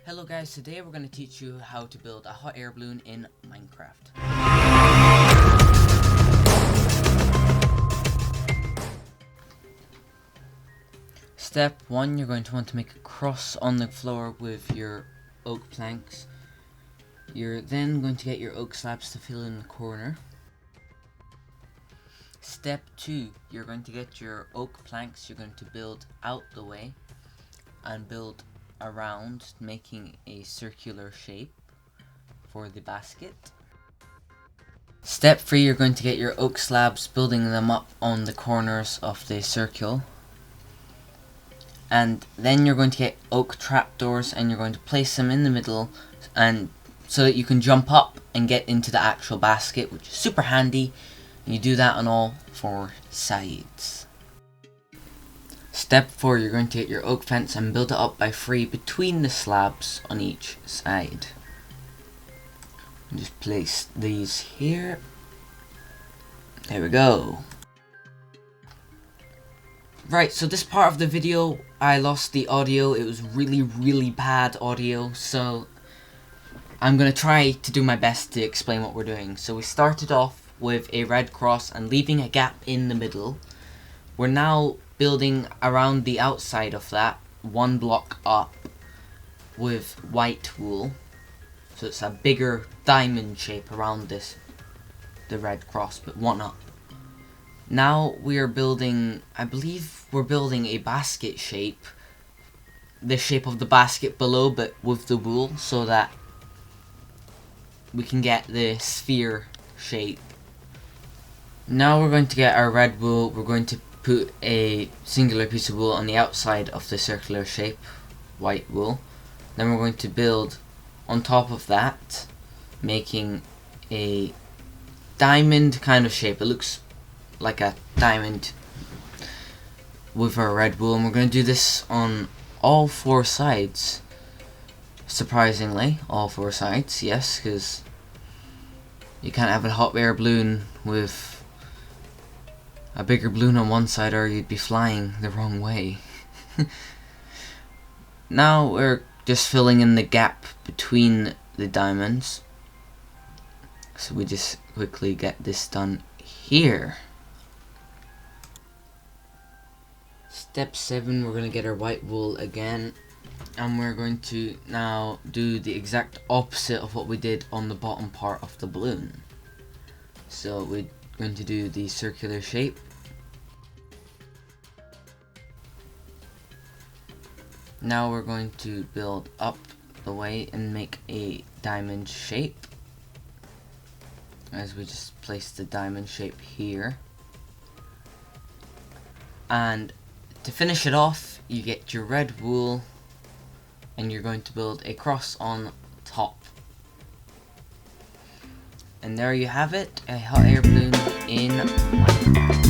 Hello guys, today we're going to teach you how to build a hot air balloon in Minecraft. Step 1, you're going to want to make a cross on the floor with your oak planks. You're then going to get your oak slabs to fill in the corner. Step 2, you're going to get your oak planks, you're going to build out the way and build around, making a circular shape for the basket. Step 3, you're going to get your oak slabs, building them up on the corners of the circle. And then you're going to get oak trapdoors and you're going to place them in the middle and so that you can jump up and get into the actual basket, which is super handy. And you do that on all 4 sides. Step 4, you're going to get your oak fence and build it up by 3 between the slabs on each side. And just place these here. There we go. Right, so this part of the video, I lost the audio. It was really bad audio, so I'm going to try to do my best to explain what we're doing. So we started off with a red cross and leaving a gap in the middle. We're now building around the outside of that, 1 block up, with white wool. So it's a bigger diamond shape around this, the red cross, but 1 up. Now we are building, I believe we're building a basket shape, the shape of the basket below, but with the wool, so that we can get the sphere shape. Now we're going to get our red wool, we're going to put a singular piece of wool on the outside of the circular shape, white wool. Then we're going to build on top of that, making a diamond kind of shape. It looks like a diamond with our red wool, and we're going to do this on all 4 sides. Surprisingly, all 4 sides, yes, because you can't have a hot air balloon with a bigger balloon on one side or you'd be flying the wrong way. Now we're just filling in the gap between the diamonds. So we just quickly get this done here. Step 7, we're going to get our white wool again. And we're going to now do the exact opposite of what we did on the bottom part of the balloon. So we're going to do the circular shape. Now we're going to build up the way and make a diamond shape. As we just place the diamond shape here. And to finish it off, you get your red wool and you're going to build a cross on top. And there you have it, a hot air balloon in Minecraft.